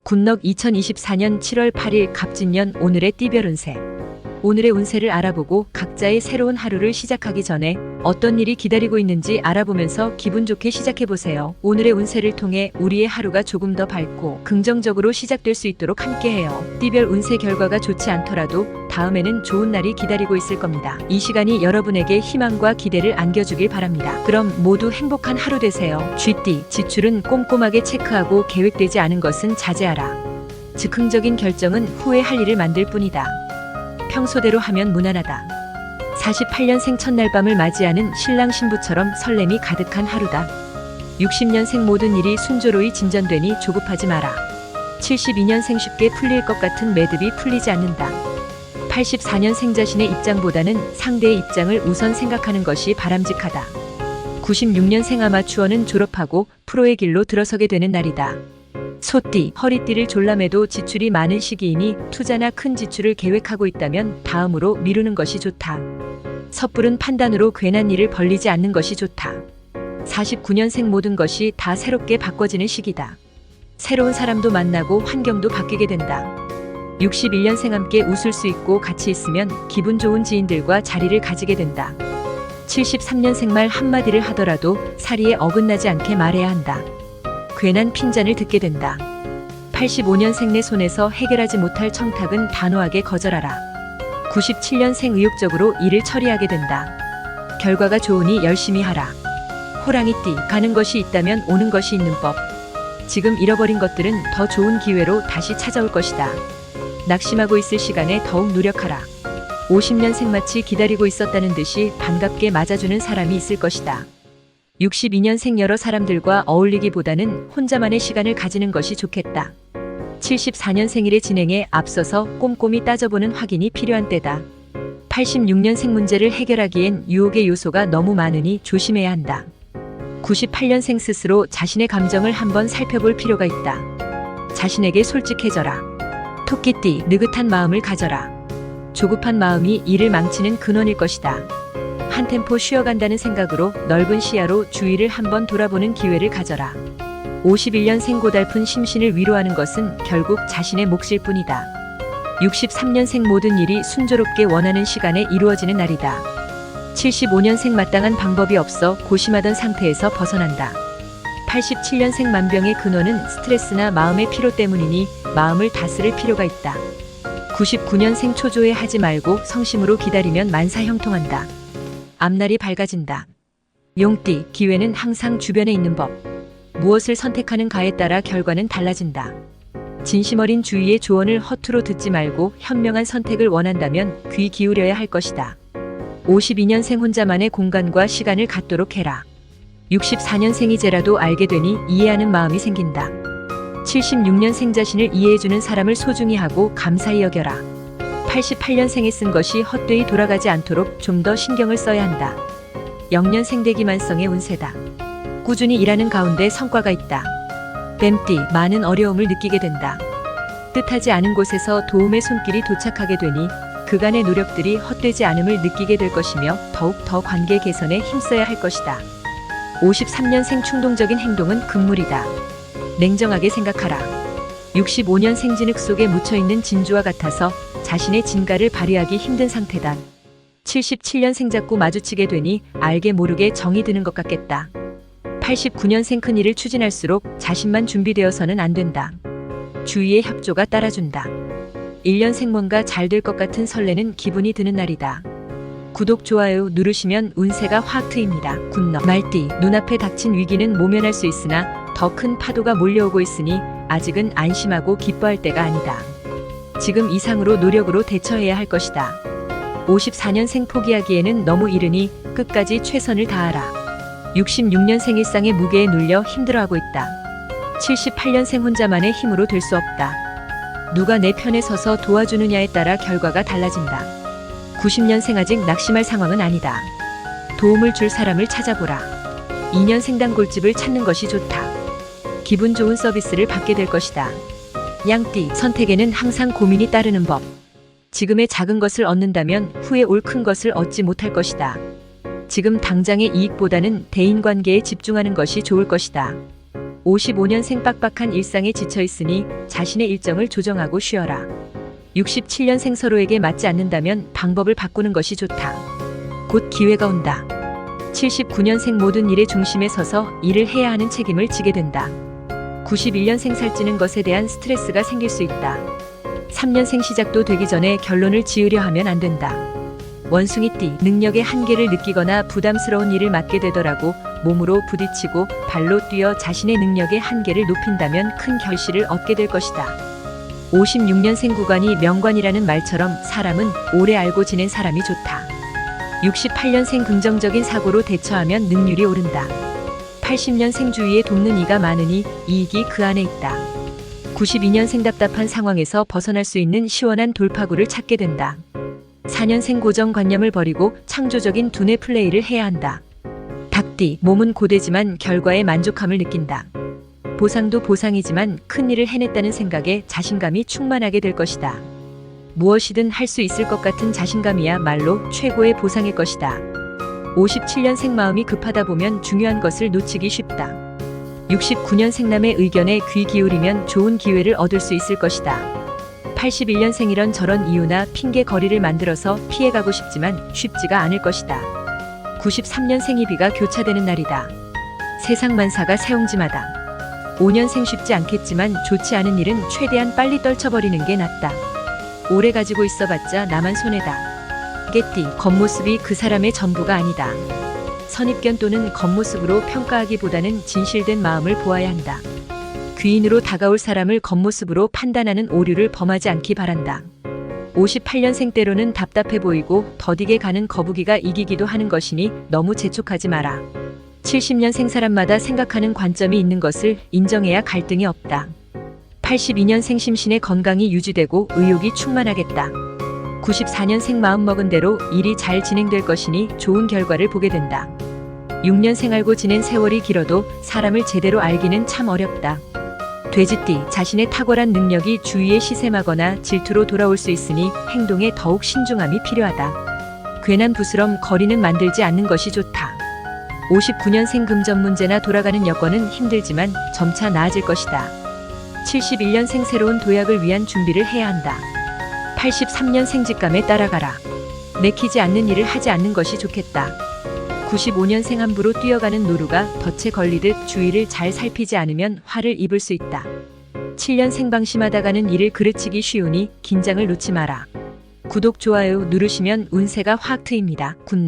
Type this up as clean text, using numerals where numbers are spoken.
굿넉 2024년 7월 8일 갑진년 오늘의 띠별 운세. 오늘의 운세를 알아보고 각자의 새로운 하루를 시작하기 전에 어떤 일이 기다리고 있는지 알아보면서 기분 좋게 시작해보세요. 오늘의 운세를 통해 우리의 하루가 조금 더 밝고 긍정적으로 시작될 수 있도록 함께해요. 띠별 운세 결과가 좋지 않더라도 다음에는 좋은 날이 기다리고 있을 겁니다. 이 시간이 여러분에게 희망과 기대를 안겨주길 바랍니다. 그럼 모두 행복한 하루 되세요. 쥐띠, 지출은 꼼꼼하게 체크하고 계획되지 않은 것은 자제하라. 즉흥적인 결정은 후에 할 일을 만들 뿐이다. 평소대로 하면 무난하다. 48년생 첫날 밤을 맞이하는 신랑 신부처럼 설렘이 가득한 하루다. 60년생 모든 일이 순조로이 진전되니 조급하지 마라. 72년생 쉽게 풀릴 것 같은 매듭이 풀리지 않는다. 84년생 자신의 입장보다는 상대의 입장을 우선 생각하는 것이 바람직하다. 96년생 아마추어는 졸업하고 프로의 길로 들어서게 되는 날이다. 소띠, 허리띠를 졸라매도 지출이 많은 시기이니 투자나 큰 지출을 계획하고 있다면 다음으로 미루는 것이 좋다. 섣부른 판단으로 괜한 일을 벌리지 않는 것이 좋다. 49년생 모든 것이 다 새롭게 바꿔지는 시기다. 새로운 사람도 만나고 환경도 바뀌게 된다. 61년생 함께 웃을 수 있고 같이 있으면 기분 좋은 지인들과 자리를 가지게 된다. 73년생 말 한마디를 하더라도 사리에 어긋나지 않게 말해야 한다. 괜한 핀잔을 듣게 된다. 85년생 내 손에서 해결하지 못할 청탁은 단호하게 거절하라. 97년생 의욕적으로 일을 처리하게 된다. 결과가 좋으니 열심히 하라. 호랑이띠, 가는 것이 있다면 오는 것이 있는 법. 지금 잃어버린 것들은 더 좋은 기회로 다시 찾아올 것이다. 낙심하고 있을 시간에 더욱 노력하라. 50년생 마치 기다리고 있었다는 듯이 반갑게 맞아주는 사람이 있을 것이다. 62년생 여러 사람들과 어울리기보다는 혼자만의 시간을 가지는 것이 좋겠다. 74년생 일의 진행에 앞서서 꼼꼼히 따져보는 확인이 필요한 때다. 86년생 문제를 해결하기엔 유혹의 요소가 너무 많으니 조심해야 한다. 98년생 스스로 자신의 감정을 한번 살펴볼 필요가 있다. 자신에게 솔직해져라. 토끼띠, 느긋한 마음을 가져라. 조급한 마음이 일을 망치는 근원일 것이다. 한 템포 쉬어간다는 생각으로 넓은 시야로 주위를 한번 돌아보는 기회를 가져라. 51년생 고달픈 심신을 위로하는 것은 결국 자신의 몫일 뿐이다. 63년생 모든 일이 순조롭게 원하는 시간에 이루어지는 날이다. 75년생 마땅한 방법이 없어 고심하던 상태에서 벗어난다. 87년생 만병의 근원은 스트레스나 마음의 피로 때문이니 마음을 다스릴 필요가 있다. 99년생 초조해 하지 말고 성심으로 기다리면 만사형통한다. 앞날이 밝아진다. 용띠, 기회는 항상 주변에 있는 법. 무엇을 선택하는가에 따라 결과는 달라진다. 진심 어린 주위의 조언을 허투루 듣지 말고 현명한 선택을 원한다면 귀 기울여야 할 것이다. 52년생 혼자만의 공간과 시간을 갖도록 해라. 64년생이제라도 알게 되니 이해하는 마음이 생긴다. 76년생 자신을 이해해주는 사람을 소중히 하고 감사히 여겨라. 88년생에 쓴 것이 헛되이 돌아가지 않도록 좀 더 신경을 써야 한다. 0년생 대기만성의 운세다. 꾸준히 일하는 가운데 성과가 있다. 뱀띠, 많은 어려움을 느끼게 된다. 뜻하지 않은 곳에서 도움의 손길이 도착하게 되니 그간의 노력들이 헛되지 않음을 느끼게 될 것이며 더욱 더 관계 개선에 힘써야 할 것이다. 53년생 충동적인 행동은 금물이다. 냉정하게 생각하라. 65년생 진흙 속에 묻혀있는 진주와 같아서 자신의 진가를 발휘하기 힘든 상태다. 77년생 자꾸 마주치게 되니 알게 모르게 정이 드는 것 같겠다. 89년생 큰 일을 추진할수록 자신만 준비되어서는 안 된다. 주위의 협조가 따라준다. 1년생 뭔가 잘 될 것 같은 설레는 기분이 드는 날이다. 구독, 좋아요 누르시면 운세가 확 트입니다. 굿넉. 말띠, 눈앞에 닥친 위기는 모면할 수 있으나 더 큰 파도가 몰려오고 있으니 아직은 안심하고 기뻐할 때가 아니다. 지금 이상으로 노력으로 대처해야 할 것이다. 54년생 포기하기에는 너무 이르니 끝까지 최선을 다하라. 66년생 일상의 무게에 눌려 힘들어하고 있다. 78년생 혼자만의 힘으로 될 수 없다. 누가 내 편에 서서 도와주느냐에 따라 결과가 달라진다. 90년생 아직 낙심할 상황은 아니다. 도움을 줄 사람을 찾아보라. 2년생 단골집을 찾는 것이 좋다. 기분 좋은 서비스를 받게 될 것이다. 양띠, 선택에는 항상 고민이 따르는 법. 지금의 작은 것을 얻는다면 후에 올 큰 것을 얻지 못할 것이다. 지금 당장의 이익보다는 대인관계에 집중하는 것이 좋을 것이다. 55년생 빡빡한 일상에 지쳐 있으니 자신의 일정을 조정하고 쉬어라. 67년생 서로에게 맞지 않는다면 방법을 바꾸는 것이 좋다. 곧 기회가 온다. 79년생 모든 일의 중심에 서서 일을 해야 하는 책임을 지게 된다. 91년생 살찌는 것에 대한 스트레스가 생길 수 있다. 3년생 시작도 되기 전에 결론을 지으려 하면 안 된다. 원숭이띠, 능력의 한계를 느끼거나 부담스러운 일을 맡게 되더라도 몸으로 부딪히고 발로 뛰어 자신의 능력의 한계를 높인다면 큰 결실을 얻게 될 것이다. 56년생 구간이 명관이라는 말처럼 사람은 오래 알고 지낸 사람이 좋다. 68년생 긍정적인 사고로 대처하면 능률이 오른다. 80년생 주위에 돕는 이가 많으니 이익이 그 안에 있다. 92년생 답답한 상황에서 벗어날 수 있는 시원한 돌파구를 찾게 된다. 4년생 고정관념을 버리고 창조적인 두뇌 플레이를 해야 한다. 닭띠, 몸은 고되지만 결과에 만족함을 느낀다. 보상도 보상이지만 큰 일을 해냈다는 생각에 자신감이 충만하게 될 것이다. 무엇이든 할 수 있을 것 같은 자신감이야말로 최고의 보상일 것이다. 57년생 마음이 급하다 보면 중요한 것을 놓치기 쉽다. 69년생 남의 의견에 귀 기울이면 좋은 기회를 얻을 수 있을 것이다. 81년생 이런 저런 이유나 핑계 거리를 만들어서 피해가고 싶지만 쉽지가 않을 것이다. 93년생 이비가 교차되는 날이다. 세상 만사가 새옹지마다. 5년생 쉽지 않겠지만 좋지 않은 일은 최대한 빨리 떨쳐버리는 게 낫다. 오래 가지고 있어봤자 나만 손해다. 개띠, 겉모습이 그 사람의 전부가 아니다. 선입견 또는 겉모습으로 평가하기보다는 진실된 마음을 보아야 한다. 귀인으로 다가올 사람을 겉모습으로 판단하는 오류를 범하지 않기 바란다. 58년생 때로는 답답해 보이고 더디게 가는 거북이가 이기기도 하는 것이니 너무 재촉하지 마라. 70년생 사람마다 생각하는 관점이 있는 것을 인정해야 갈등이 없다. 82년생 심신의 건강이 유지되고 의욕이 충만하겠다. 94년생 마음먹은 대로 일이 잘 진행될 것이니 좋은 결과를 보게 된다. 6년생 알고 지낸 세월이 길어도 사람을 제대로 알기는 참 어렵다. 돼지띠, 자신의 탁월한 능력이 주위에 시샘하거나 질투로 돌아올 수 있으니 행동에 더욱 신중함이 필요하다. 괜한 부스럼 거리는 만들지 않는 것이 좋다. 59년생 금전 문제나 돌아가는 여건은 힘들지만 점차 나아질 것이다. 71년생 새로운 도약을 위한 준비를 해야 한다. 83년생 직감에 따라가라. 내키지 않는 일을 하지 않는 것이 좋겠다. 95년생 함부로 뛰어가는 노루가 덫에 걸리듯 주위를 잘 살피지 않으면 화를 입을 수 있다. 7년생 방심하다가는 일을 그르치기 쉬우니 긴장을 놓지 마라. 구독, 좋아요 누르시면 운세가 확 트입니다. 굿럭.